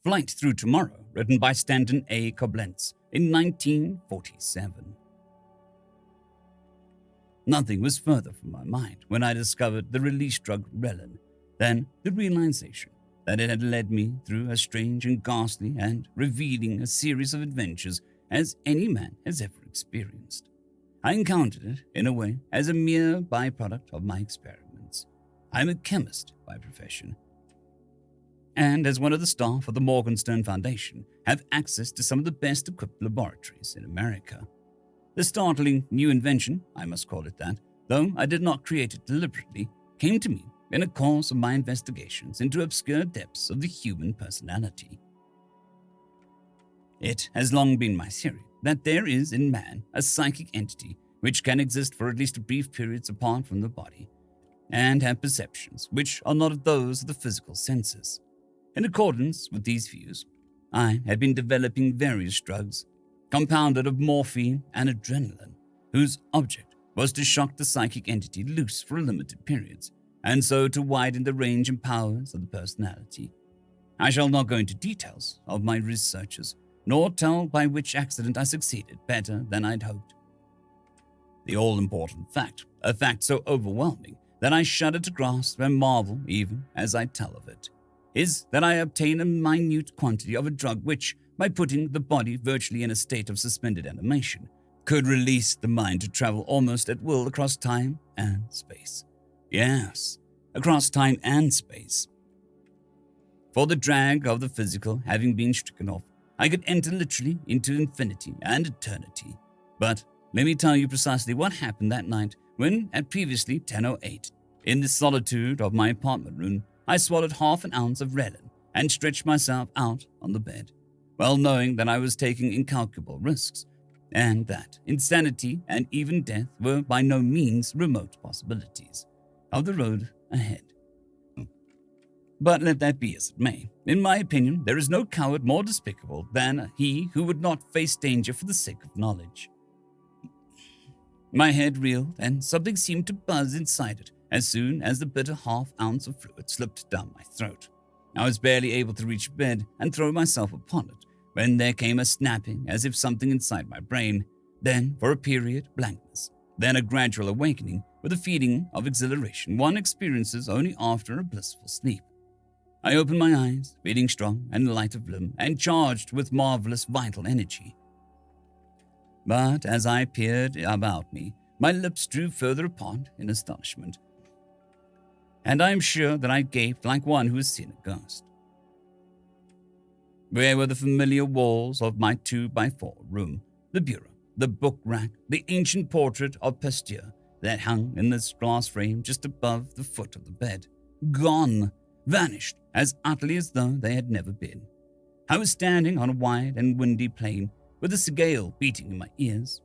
Flight Through Tomorrow, written by Stanton A. Koblenz in 1947. Nothing was further from my mind when I discovered the release drug Relin than the realization that it had led me through as strange and ghastly and revealing a series of adventures as any man has ever experienced. I encountered it, in a way, as a mere byproduct of my experiments. I am a chemist by profession, and as one of the staff of the Morgenstern Foundation, have access to some of the best equipped laboratories in America. The startling new invention, I must call it that, though I did not create it deliberately, came to me in a course of my investigations into obscure depths of the human personality. It has long been my theory that there is in man a psychic entity which can exist for at least brief periods apart from the body, and have perceptions which are not those of the physical senses. In accordance with these views, I had been developing various drugs, compounded of morphine and adrenaline, whose object was to shock the psychic entity loose for limited periods, and so to widen the range and powers of the personality. I shall not go into details of my researches, nor tell by which accident I succeeded better than I'd hoped. The all-important fact, a fact so overwhelming that I shudder to grasp and marvel even as I tell of it, is that I obtain a minute quantity of a drug which, by putting the body virtually in a state of suspended animation, could release the mind to travel almost at will across time and space. Yes, across time and space. For the drag of the physical having been stricken off, I could enter literally into infinity and eternity. But let me tell you precisely what happened that night when, at previously 10:08, in the solitude of my apartment room, I swallowed half an ounce of Relin and stretched myself out on the bed, well knowing that I was taking incalculable risks, and that insanity and even death were by no means remote possibilities of the road ahead. But let that be as it may, in my opinion, there is no coward more despicable than he who would not face danger for the sake of knowledge. My head reeled, and something seemed to buzz inside it as soon as the bitter half-ounce of fluid slipped down my throat. I was barely able to reach bed and throw myself upon it when there came a snapping as if something inside my brain, then, for a period, blankness, then a gradual awakening with a feeling of exhilaration one experiences only after a blissful sleep. I opened my eyes, feeling strong and light of limb and charged with marvelous vital energy. But as I peered about me, my lips drew further apart in astonishment, and I am sure that I gaped like one who has seen a ghost. Where were the familiar walls of my 2x4 room, the bureau, the book rack, the ancient portrait of Pasteur that hung in this glass frame just above the foot of the bed? Gone, vanished as utterly as though they had never been. I was standing on a wide and windy plain with a gale beating in my ears,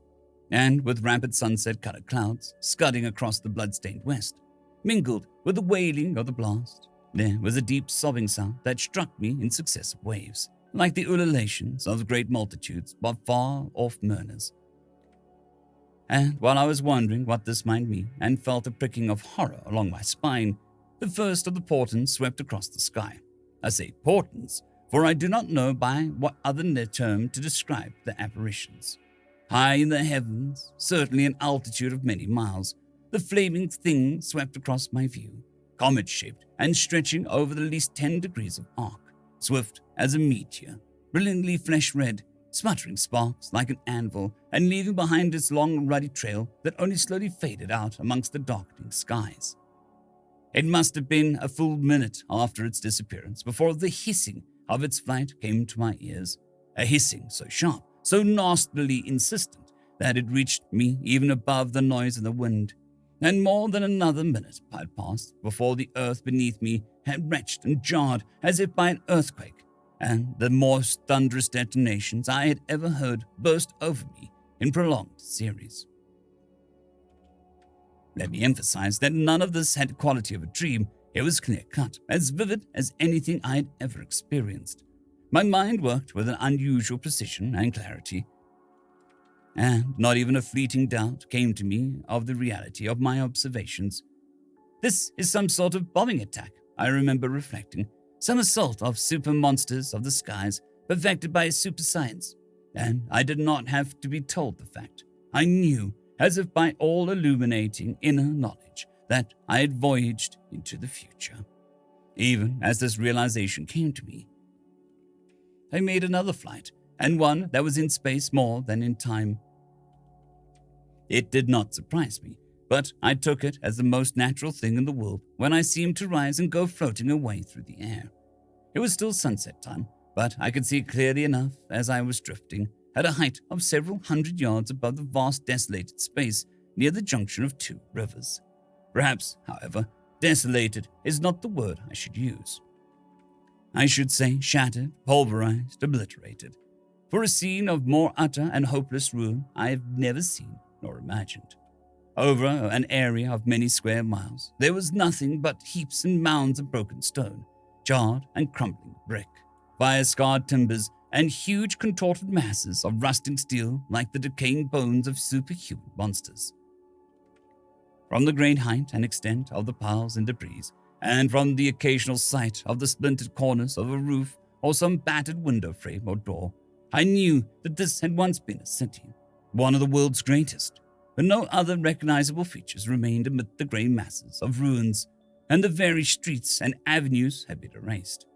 and with rapid sunset-colored clouds scudding across the blood-stained west, mingled with the wailing of the blast, there was a deep sobbing sound that struck me in successive waves, like the ululations of great multitudes of far-off mourners. And while I was wondering what this might mean and felt a pricking of horror along my spine, the first of the portents swept across the sky. I say portents, for I do not know by what other term to describe the apparitions. High in the heavens, certainly an altitude of many miles, the flaming thing swept across my view, comet-shaped and stretching over the least 10 degrees of arc, swift as a meteor, brilliantly flesh-red, sputtering sparks like an anvil, and leaving behind its long ruddy trail that only slowly faded out amongst the darkening skies. It must have been a full minute after its disappearance before the hissing of its flight came to my ears, a hissing so sharp, so nastily insistent, that it reached me even above the noise of the wind, and more than another minute had passed before the earth beneath me had retched and jarred as if by an earthquake, and the most thunderous detonations I had ever heard burst over me in prolonged series. Let me emphasize that none of this had the quality of a dream. It was clear-cut, as vivid as anything I had ever experienced. My mind worked with an unusual precision and clarity, and not even a fleeting doubt came to me of the reality of my observations. This is some sort of bombing attack, I remember reflecting, Some assault of super monsters of the skies perfected by a super science. And I did not have to be told the fact. I knew, as if by all illuminating inner knowledge, that I had voyaged into the future. Even as this realization came to me, I made another flight, and one that was in space more than in time. It did not surprise me, but I took it as the most natural thing in the world when I seemed to rise and go floating away through the air. It was still sunset time, but I could see clearly enough as I was drifting, at a height of several hundred yards above the vast desolated space near the junction of two rivers. Perhaps, however, desolated is not the word I should use. I should say shattered, pulverized, obliterated. For a scene of more utter and hopeless ruin I have never seen nor imagined. Over an area of many square miles, there was nothing but heaps and mounds of broken stone, charred and crumbling brick, fire-scarred timbers, and huge contorted masses of rusting steel like the decaying bones of superhuman monsters. From the great height and extent of the piles and debris, and from the occasional sight of the splintered corners of a roof or some battered window frame or door, I knew that this had once been a city, one of the world's greatest, but no other recognizable features remained amid the grey masses of ruins, and the very streets and avenues had been erased.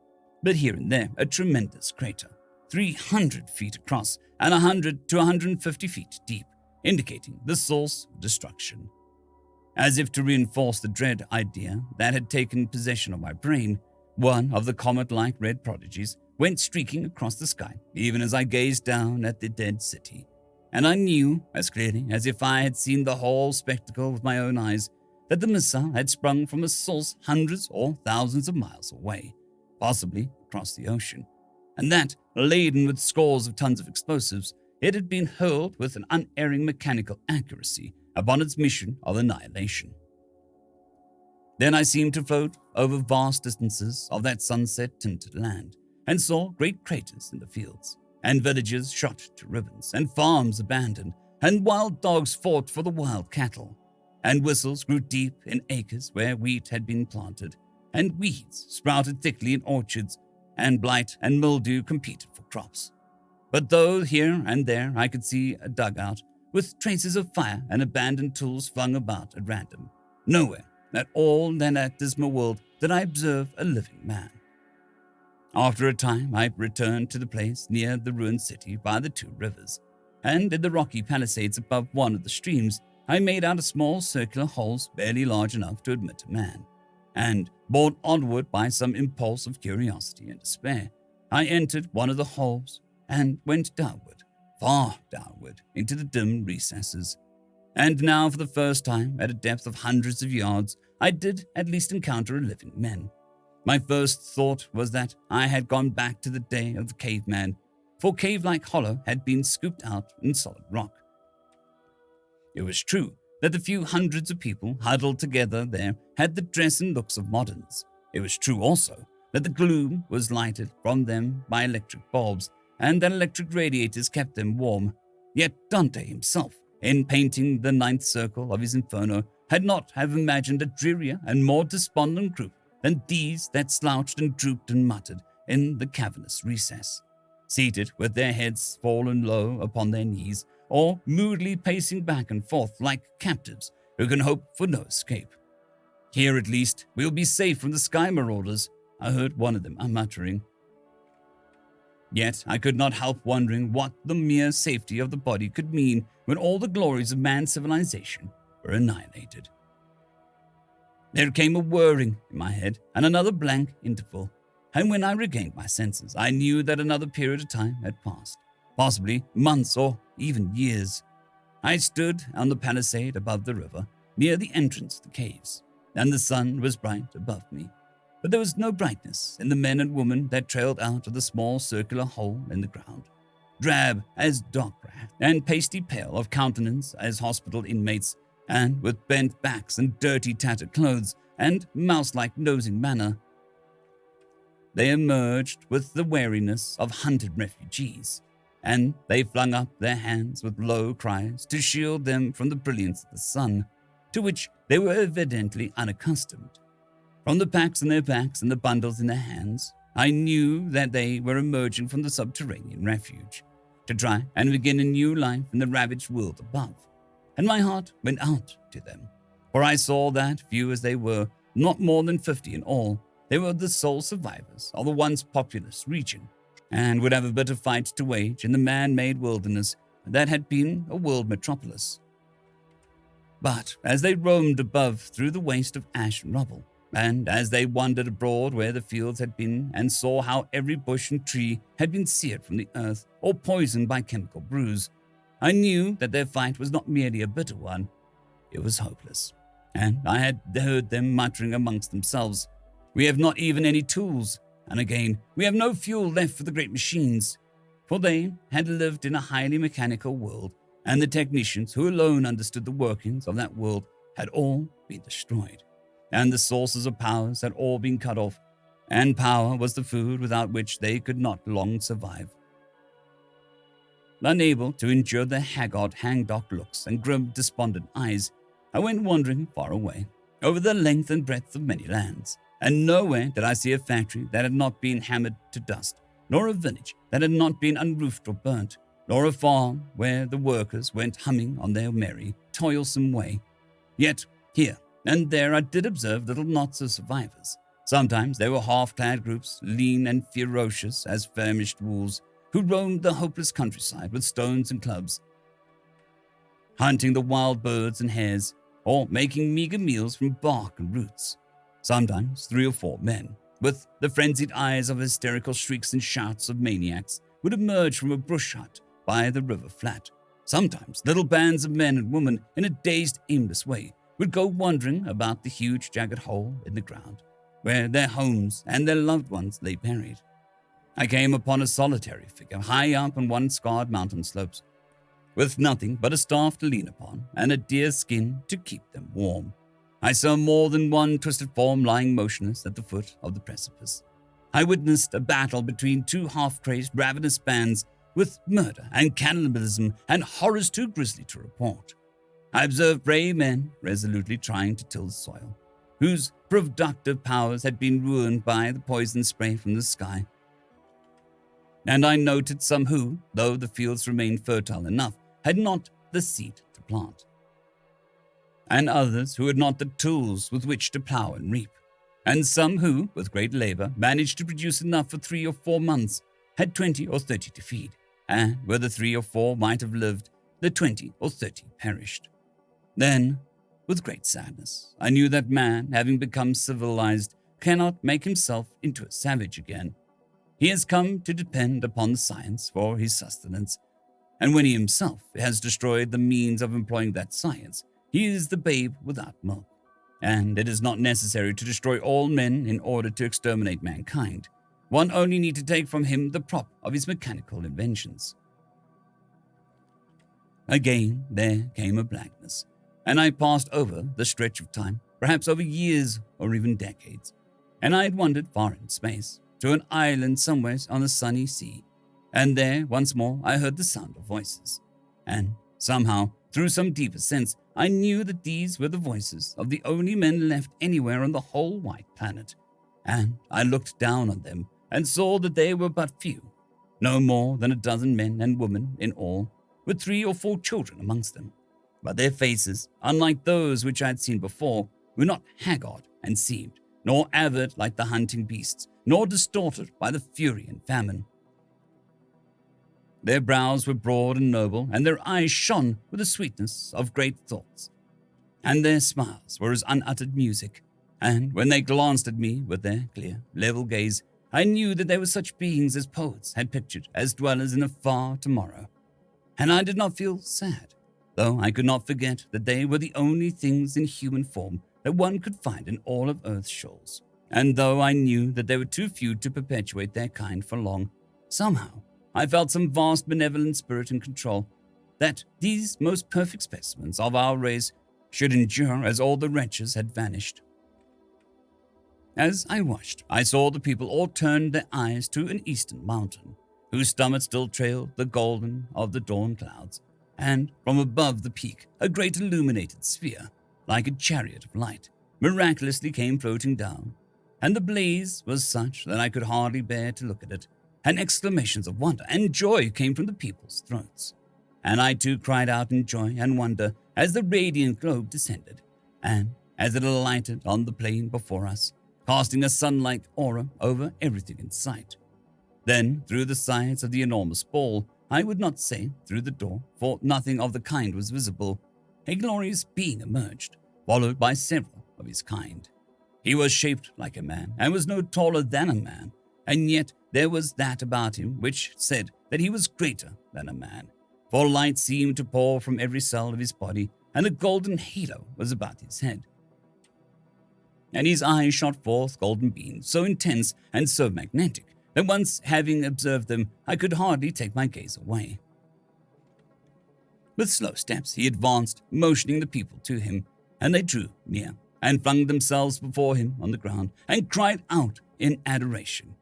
But here and there a tremendous crater, 300 feet across and 100 to 150 feet deep, indicating the source of destruction. As if to reinforce the dread idea that had taken possession of my brain, one of the comet-like red prodigies went streaking across the sky, even as I gazed down at the dead city. And I knew, as clearly as if I had seen the whole spectacle with my own eyes, that the missile had sprung from a source hundreds or thousands of miles away, possibly across the ocean, and that, laden with scores of tons of explosives, it had been hurled with an unerring mechanical accuracy upon its mission of annihilation. Then I seemed to float over vast distances of that sunset-tinted land, and saw great craters in the fields, and villages shot to ribbons, and farms abandoned, and wild dogs fought for the wild cattle, and whistles grew deep in acres where wheat had been planted, and weeds sprouted thickly in orchards, and blight and mildew competed for crops. But though here and there I could see a dugout with traces of fire and abandoned tools flung about at random, nowhere at all in that dismal world did I observe a living man. After a time I returned to the place near the ruined city by the two rivers, and in the rocky palisades above one of the streams I made out a small circular holes barely large enough to admit a man, and, borne onward by some impulse of curiosity and despair, I entered one of the holes and went downward, far downward, into the dim recesses. And now, for the first time, at a depth of hundreds of yards, I did at least encounter a living man. My first thought was that I had gone back to the day of the caveman, for cave-like hollow had been scooped out in solid rock. It was true that the few hundreds of people huddled together there had the dress and looks of moderns. It was true also that the gloom was lighted from them by electric bulbs, and that electric radiators kept them warm. Yet Dante himself, in painting the ninth circle of his Inferno, had not have imagined a drearier and more despondent group than these that slouched and drooped and muttered in the cavernous recess, seated with their heads fallen low upon their knees, or moodily pacing back and forth like captives who can hope for no escape. "Here at least we'll be safe from the sky marauders," I heard one of them muttering. Yet I could not help wondering what the mere safety of the body could mean when all the glories of man's civilization were annihilated. There came a whirring in my head and another blank interval, and when I regained my senses, I knew that another period of time had passed, possibly months or even years. I stood on the palisade above the river, near the entrance to the caves, and the sun was bright above me. But there was no brightness in the men and women that trailed out of the small circular hole in the ground, drab as dog rat and pasty pale of countenance as hospital inmates, and with bent backs and dirty tattered clothes and mouse-like nosing manner. They emerged with the wariness of hunted refugees, and they flung up their hands with low cries to shield them from the brilliance of the sun, to which they were evidently unaccustomed. From the packs on their backs and the bundles in their hands, I knew that they were emerging from the subterranean refuge to try and begin a new life in the ravaged world above. And my heart went out to them, for I saw that, few as they were, not more than 50 in all, they were the sole survivors of the once populous region, and would have a bitter fight to wage in the man-made wilderness that had been a world metropolis. But as they roamed above through the waste of ash and rubble, and as they wandered abroad where the fields had been and saw how every bush and tree had been seared from the earth or poisoned by chemical brews, I knew that their fight was not merely a bitter one, it was hopeless. And I had heard them muttering amongst themselves, "We have not even any tools," and again, "We have no fuel left for the great machines." For they had lived in a highly mechanical world, and the technicians who alone understood the workings of that world had all been destroyed, and the sources of powers had all been cut off, and power was the food without which they could not long survive. Unable to endure their haggard, hang-dog looks and grim, despondent eyes, I went wandering far away, over the length and breadth of many lands, and nowhere did I see a factory that had not been hammered to dust, nor a village that had not been unroofed or burnt, nor a farm where the workers went humming on their merry, toilsome way. Yet here and there I did observe little knots of survivors. Sometimes they were half-clad groups, lean and ferocious as famished wolves, who roamed the hopeless countryside with stones and clubs, hunting the wild birds and hares, or making meager meals from bark and roots. Sometimes 3 or 4 men, with the frenzied eyes of hysterical shrieks and shouts of maniacs, would emerge from a brush hut by the river flat. Sometimes little bands of men and women, in a dazed, aimless way, would go wandering about the huge, jagged hole in the ground, where their homes and their loved ones lay buried. I came upon a solitary figure high up on one scarred mountain slopes, with nothing but a staff to lean upon and a deer skin to keep them warm. I saw more than one twisted form lying motionless at the foot of the precipice. I witnessed a battle between 2 half-crazed, ravenous bands, with murder and cannibalism and horrors too grisly to report. I observed brave men resolutely trying to till the soil, whose productive powers had been ruined by the poison spray from the sky. And I noted some who, though the fields remained fertile enough, had not the seed to plant, and others who had not the tools with which to plow and reap, and some who, with great labor, managed to produce enough for 3 or 4 months, had 20 or 30 to feed, and where the 3 or 4 might have lived, the 20 or 30 perished. Then, with great sadness, I knew that man, having become civilized, cannot make himself into a savage again. He has come to depend upon the science for his sustenance, and when he himself has destroyed the means of employing that science, he is the babe without milk. And it is not necessary to destroy all men in order to exterminate mankind. One only need to take from him the prop of his mechanical inventions. Again there came a blackness, and I passed over the stretch of time, perhaps over years or even decades, and I had wandered far in space, to an island somewhere on the sunny sea, and there once more I heard the sound of voices, and somehow, through some deeper sense, I knew that these were the voices of the only men left anywhere on the whole white planet, and I looked down on them and saw that they were but few, no more than a dozen men and women in all, with 3 or 4 children amongst them. But their faces, unlike those which I had seen before, were not haggard and seamed, nor avid like the hunting beasts, nor distorted by the fury and famine. Their brows were broad and noble, and their eyes shone with the sweetness of great thoughts, and their smiles were as unuttered music, and when they glanced at me with their clear, level gaze, I knew that they were such beings as poets had pictured as dwellers in a far tomorrow. And I did not feel sad, though I could not forget that they were the only things in human form that one could find in all of Earth's shores, and though I knew that there were too few to perpetuate their kind for long, somehow I felt some vast benevolent spirit in control, that these most perfect specimens of our race should endure as all the wretches had vanished. As I watched, I saw the people all turn their eyes to an eastern mountain, whose summit still trailed the golden of the dawn clouds, and from above the peak a great illuminated sphere, like a chariot of light, miraculously came floating down, and the blaze was such that I could hardly bear to look at it, and exclamations of wonder and joy came from the people's throats. And I too cried out in joy and wonder as the radiant globe descended, and as it alighted on the plain before us, casting a sun-like aura over everything in sight. Then, through the sides of the enormous ball, I would not say through the door, for nothing of the kind was visible, a glorious being emerged, followed by several of his kind. He was shaped like a man, and was no taller than a man, and yet there was that about him which said that he was greater than a man, for light seemed to pour from every cell of his body, and a golden halo was about his head. And his eyes shot forth golden beams, so intense and so magnetic, that once having observed them, I could hardly take my gaze away. With slow steps he advanced, motioning the people to him, and they drew near, and flung themselves before him on the ground, and cried out in adoration.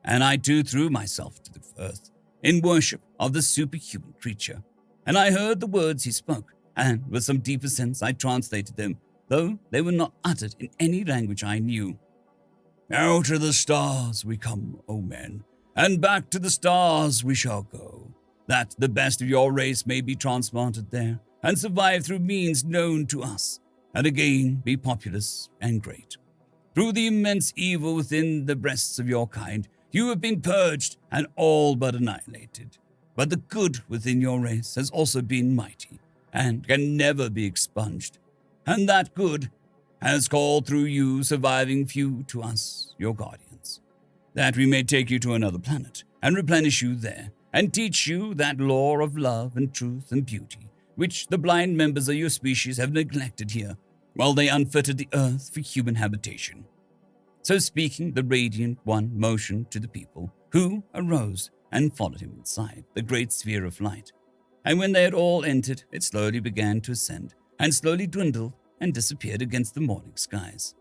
And I too threw myself to the earth, in worship of the superhuman creature. And I heard the words he spoke, and with some deeper sense I translated them, though they were not uttered in any language I knew. Out of the stars we come, O men, and back to the stars we shall go, that the best of your race may be transplanted there, and survive through means known to us, and again be populous and great. Through the immense evil within the breasts of your kind, you have been purged and all but annihilated. But the good within your race has also been mighty, and can never be expunged. And that good has called through you surviving few to us, your guardians, that we may take you to another planet, and replenish you there, and teach you that lore of love and truth and beauty, which the blind members of your species have neglected here, while they unfitted the earth for human habitation. So speaking, the Radiant One motioned to the people, who arose and followed him inside the great sphere of light. And when they had all entered, it slowly began to ascend, and slowly dwindled and disappeared against the morning skies.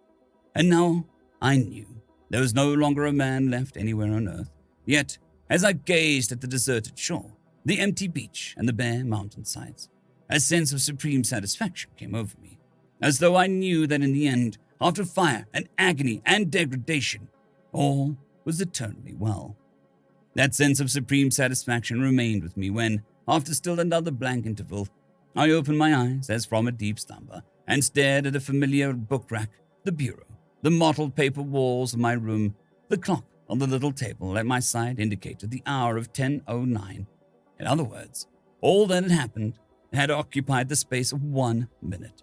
And now I knew there was no longer a man left anywhere on earth. Yet, as I gazed at the deserted shore, the empty beach, and the bare mountainsides, a sense of supreme satisfaction came over me, as though I knew that in the end, after fire and agony and degradation, all was eternally well. That sense of supreme satisfaction remained with me when, after still another blank interval, I opened my eyes as from a deep slumber and stared at a familiar book rack, the bureau, the mottled paper walls of my room. The clock on the little table at my side indicated the hour of 10:09. In other words, all that had happened had occupied the space of 1 minute.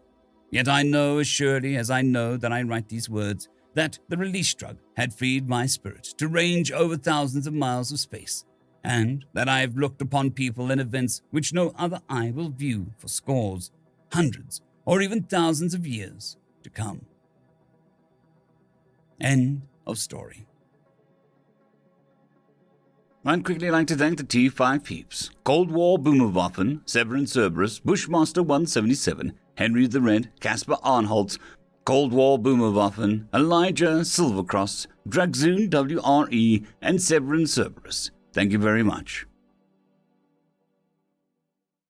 Yet I know as surely as I know that I write these words, that the release drug had freed my spirit to range over thousands of miles of space, and that I have looked upon people and events which no other eye will view for scores, hundreds, or even thousands of years to come. End of story. I'd quickly like to thank the T5 peeps: Cold War Boomerwaffen, Severin Cerberus, Bushmaster 177, Henry the Red, Caspar Arnholtz, Cold War Boomerwaffen, Elijah Silvercross, Dragzoon WRE, and Severin Cerberus. Thank you very much.